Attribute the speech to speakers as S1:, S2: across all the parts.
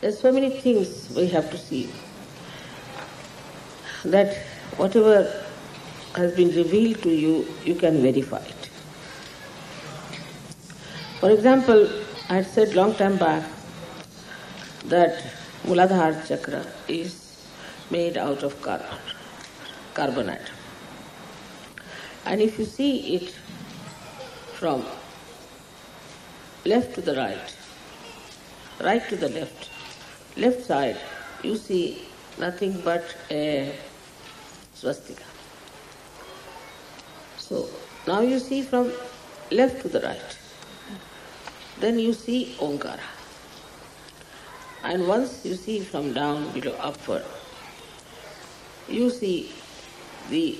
S1: There's so many things we have to see, that whatever has been revealed to you, you can verify it. For example, I had said long time back that Muladhara Chakra is made out of carbon atom. And if you see it from left to the right, right to the left side, you see nothing but a swastika. So now you see from left to the right, then you see Omkara. And once you see from down below upward, you see the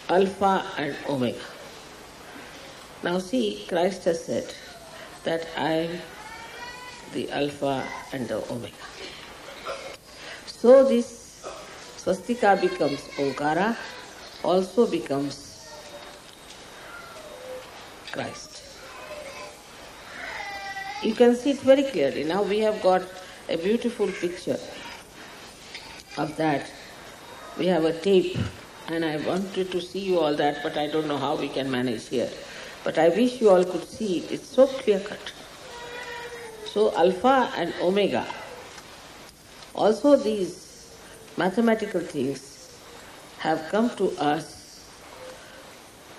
S1: Alpha and Omega. Now see, Christ has said that I am the Alpha and the Omega. So this swastika becomes Omkara, also becomes Christ. You can see it very clearly. Now we have got a beautiful picture of that. We have a tape, and I wanted to see you all that, but I don't know how we can manage here. But I wish you all could see it. It's so clear-cut. So Alpha and Omega, also these mathematical things have come to us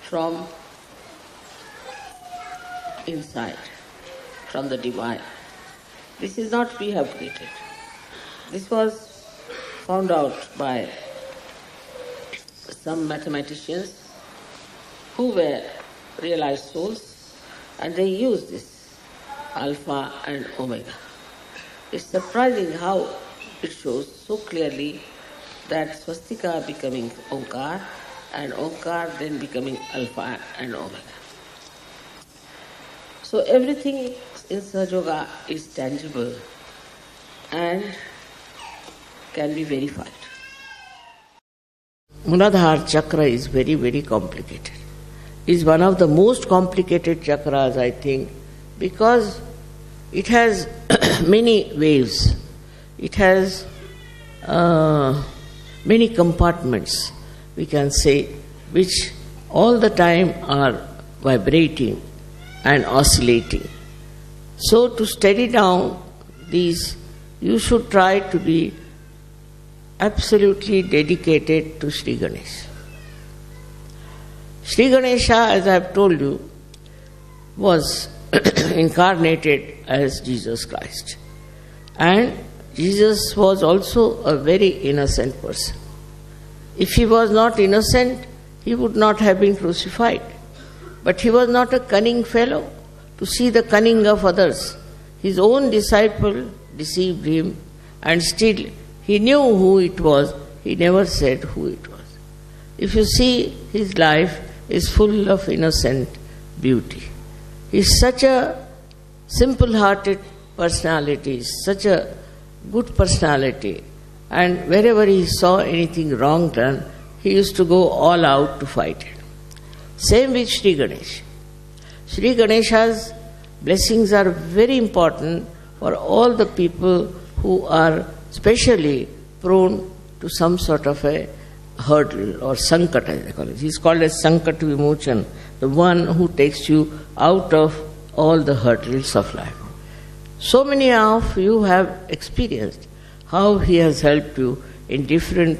S1: from inside, from the divine. This is not we have created. This was found out by some mathematicians who were realized souls, and they used this Alpha and Omega. It's surprising how it shows so clearly that swastika becoming Omkar, and Omkar then becoming Alpha and Omega. So everything in Sahaja Yoga is tangible and can be verified. Muladhara Chakra is very, very complicated. It's one of the most complicated chakras, I think, because it has many waves. It has many compartments, we can say, which all the time are vibrating and oscillating. So to steady down these, you should try to be absolutely dedicated to Sri Ganesha. Sri Ganesha, as I have told you, was incarnated as Jesus Christ. And Jesus was also a very innocent person. If he was not innocent, he would not have been crucified. But he was not a cunning fellow to see the cunning of others. His own disciple deceived him, and still he knew who it was. He never said who it was. If you see, his life is full of innocent beauty. He is such a simple-hearted personality, such a good personality, and wherever he saw anything wrong done, he used to go all out to fight it. Same with Sri Ganesha. Sri Ganesha's blessings are very important for all the people who are specially prone to some sort of a hurdle or sankat, as they call it. He's called as sankat vimochan, the one who takes you out of all the hurdles of life. So many of you have experienced how he has helped you in different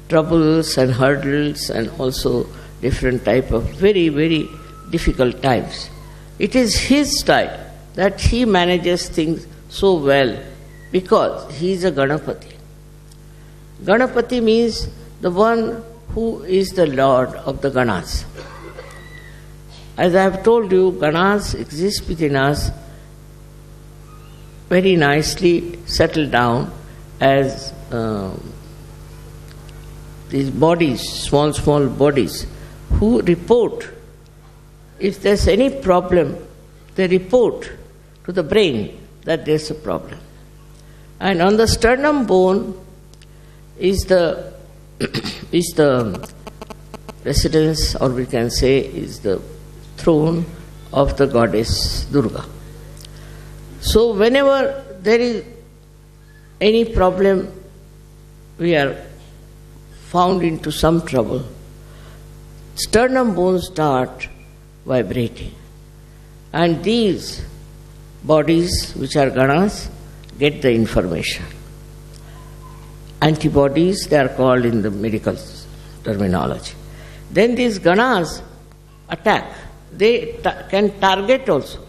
S1: troubles and hurdles, and also different type of very, very difficult times. It is his style that he manages things so well because he is a Ganapati. Ganapati means the one who is the Lord of the Ganas. As I have told you, Ganas exist within us very nicely settled down as these bodies, small bodies, who report. If there's any problem, they report to the brain that there's a problem. And on the sternum bone is the residence, or we can say is the throne of the goddess Durga. So whenever there is any problem, we are found into some trouble, sternum bones start vibrating. And these bodies, which are ganas, get the information. Antibodies, they are called in the medical terminology. Then these ganas attack. They can target also.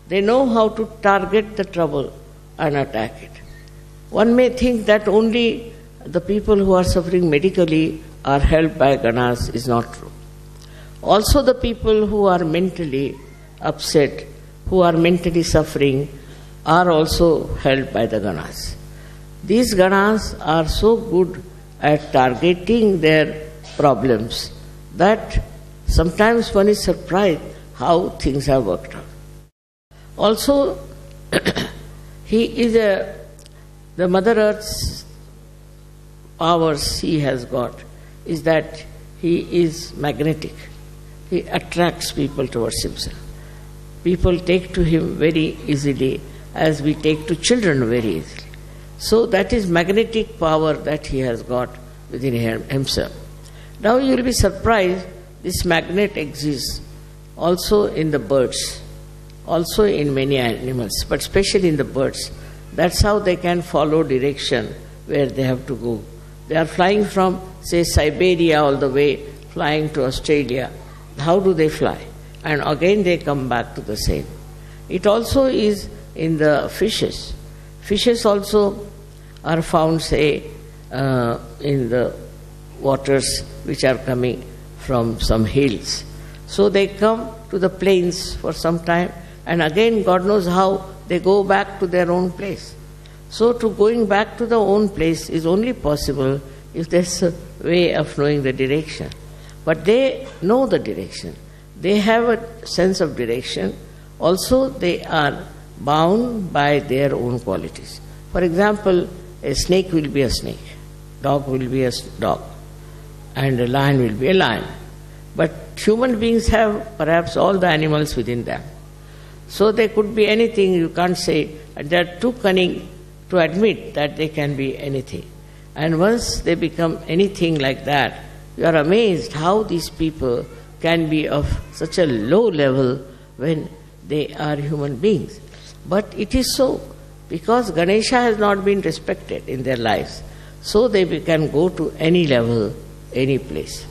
S1: They know how to target the trouble and attack it. One may think that only the people who are suffering medically are helped by ganas. Is not true. Also the people who are mentally upset, who are mentally suffering, are also helped by the ganas. These ganas are so good at targeting their problems that sometimes one is surprised how things have worked out. Also, the Mother Earth's powers he has got is that he is magnetic. He attracts people towards himself. People take to him very easily, as we take to children very easily. So that is magnetic power that he has got within himself. Now you will be surprised, this magnet exists also in the birds, also in many animals, but especially in the birds. That's how they can follow direction where they have to go. They are flying from, say, Siberia all the way, flying to Australia. How do they fly? And again they come back to the same. It also is in the fishes. Fishes also are found, say, in the waters which are coming from some hills. So they come to the plains for some time, and again God knows how they go back to their own place. So to going back to the own place is only possible if there's a way of knowing the direction. But they know the direction. They have a sense of direction. Also they are bound by their own qualities. For example, a snake will be a snake, dog will be a dog, and a lion will be a lion. But human beings have perhaps all the animals within them. So they could be anything, you can't say, and they are too cunning to admit that they can be anything. And once they become anything like that, you are amazed how these people can be of such a low level when they are human beings. But it is so, because Ganesha has not been respected in their lives, so they can go to any level, any place.